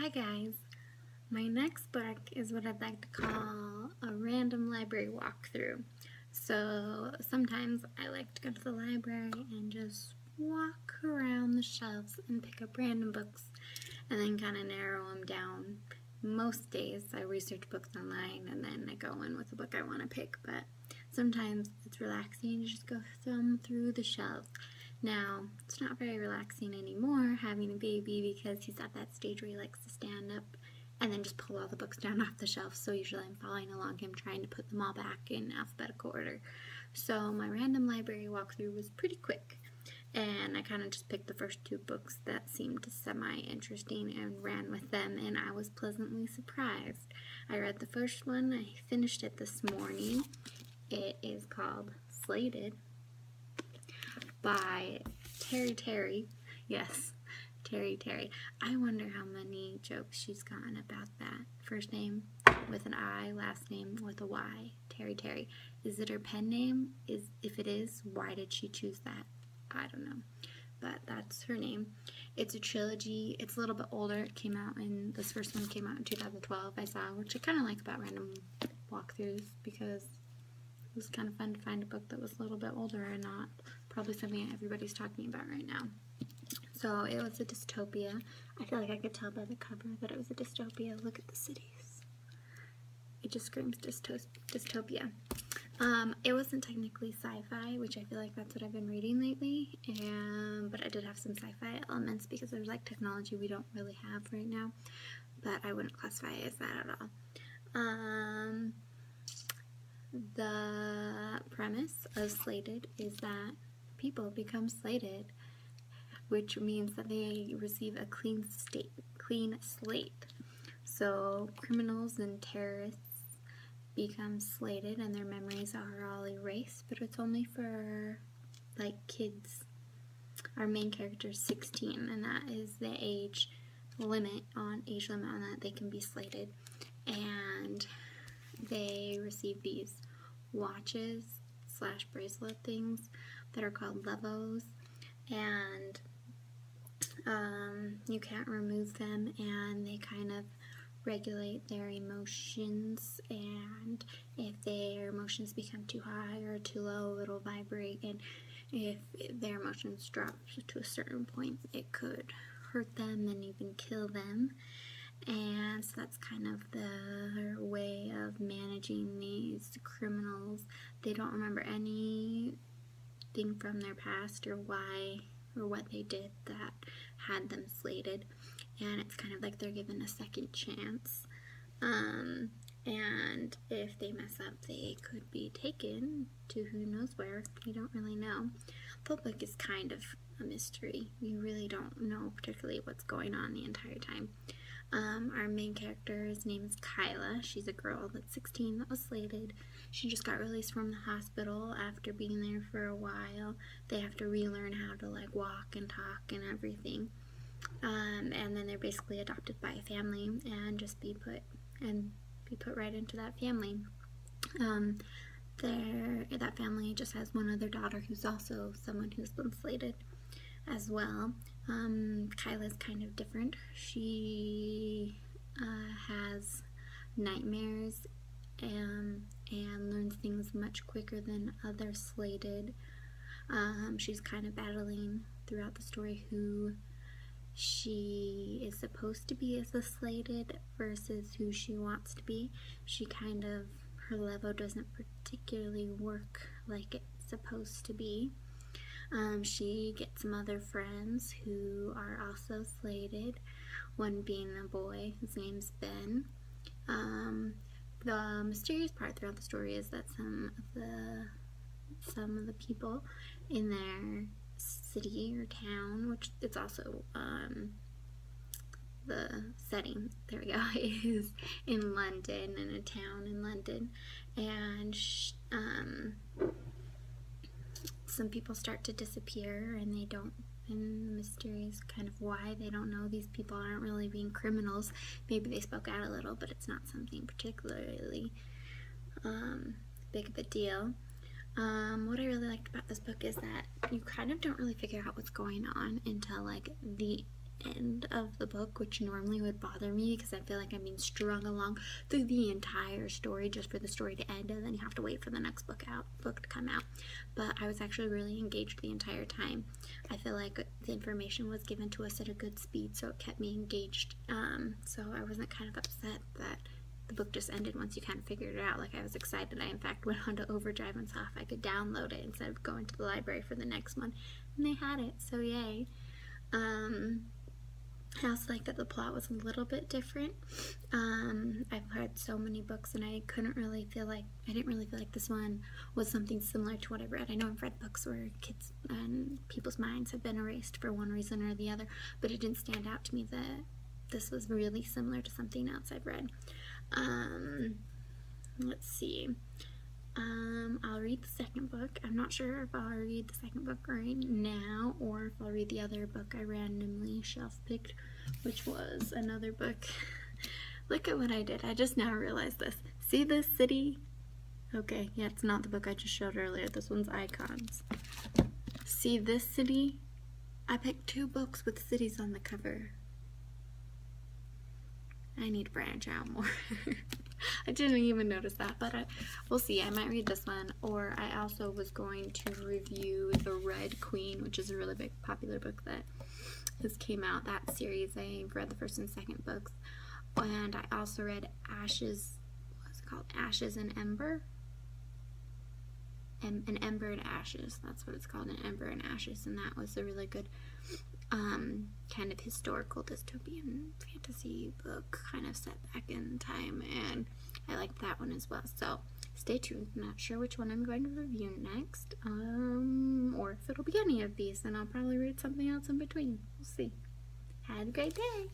Hi guys, my next book is what I'd like to call a random library walkthrough. So sometimes I like to go to the library and just walk around the shelves and pick up random books and then kind of narrow them down. Most days I research books online and then I go in with the book I want to pick, but sometimes it's relaxing to just go thumb through the shelves. Now, it's not very relaxing anymore having a baby because he's at that stage where he likes to stand up and then just pull all the books down off the shelf. So usually I'm following along him trying to put them all back in alphabetical order. So my random library walkthrough was pretty quick. And I kind of just picked the first two books that seemed semi-interesting and ran with them, and I was pleasantly surprised. I read the first one. I finished it this morning. It is called Slated by Teri. Yes, Teri. I wonder how many jokes she's gotten about that. First name with an I, last name with a Y. Teri. Is it her pen name? If it is, why did she choose that? I don't know, but that's her name. It's a trilogy. It's a little bit older. This first one came out in 2012, I saw, which I kind of like about random walkthroughs because it was kind of fun to find a book that was a little bit older and not probably something that everybody's talking about right now. So it was a dystopia. I feel like I could tell by the cover that it was a dystopia. Look at the cities. It just screams dystopia. It wasn't technically sci-fi, which I feel like that's what I've been reading lately, but I did have some sci-fi elements because there's like technology we don't really have right now, but I wouldn't classify it as that at all. The premise of Slated is that people become slated, which means that they receive a clean slate. So criminals and terrorists become slated and their memories are all erased, but it's only for like kids. Our main character is 16, and that is the age limit on that they can be slated. And they receive these watches / bracelet things that are called levos, and you can't remove them, and they kind of regulate their emotions, and if their emotions become too high or too low, it'll vibrate, and if their emotions drop to a certain point, it could hurt them and even kill them. And so that's kind of their way of managing these criminals. They don't remember anything from their past or why or what they did that had them slated, and it's kind of like they're given a second chance, and if they mess up, they could be taken to who knows where. You don't really know. The book is kind of a mystery. You really don't know particularly what's going on the entire time. Our main character's name is Kyla. She's a girl that's 16 that was slated. She just got released from the hospital after being there for a while. They have to relearn how to like walk and talk and everything. And then they're basically adopted by a family and just be put right into that family. That family just has one other daughter who's also someone who's been slated as well. Kyla's kind of different. She has nightmares and learns things much quicker than other slated. She's kind of battling throughout the story who she is supposed to be as a slated versus who she wants to be. Her level doesn't particularly work like it's supposed to be. She gets some other friends who are also slated, one being a boy. His name's Ben. The mysterious part throughout the story is that some of the people in their city or town, which it's also the setting, there we go, is in London, in a town in London, and some people start to disappear, and the mystery is kind of why. They don't know. These people aren't really being criminals. Maybe they spoke out a little, but it's not something particularly big of a deal. What I really liked about this book is that you kind of don't really figure out what's going on until like the end of the book, which normally would bother me because I feel like I'm being strung along through the entire story just for the story to end, and then you have to wait for the next book to come out. But I was actually really engaged the entire time. I feel like the information was given to us at a good speed, so it kept me engaged. So I wasn't kind of upset that the book just ended once you kind of figured it out. Like, I was excited. I in fact went onto Overdrive and saw if I could download it instead of going to the library for the next one, and they had it, so yay. I also like that the plot was a little bit different. I've read so many books and I didn't really feel like this one was something similar to what I've read. I know I've read books where kids and people's minds have been erased for one reason or the other, but it didn't stand out to me that this was really similar to something else I've read. Let's see. I'll read the second book. I'm not sure if I'll read the second book right now or if I'll read the other book I randomly shelf-picked, which was another book. Look at what I did. I just now realized this. See this city? Okay, yeah, it's not the book I just showed earlier. This one's Icons. See this city? I picked 2 books with cities on the cover. I need to branch out more. I didn't even notice that, but we'll see. I might read this one, or I also was going to review The Red Queen, which is a really big popular book that just came out. That series, I've read the first and second books, and I also read Ashes, what's it called? Ashes and Ember? An Ember and Ashes, that's what it's called, An Ember and Ashes, and that was a really good kind of historical dystopian fantasy book, kind of set back in time, and I liked that one as well. So stay tuned. I'm not sure which one I'm going to review next, or if it'll be any of these, and I'll probably read something else in between. We'll see. Have a great day.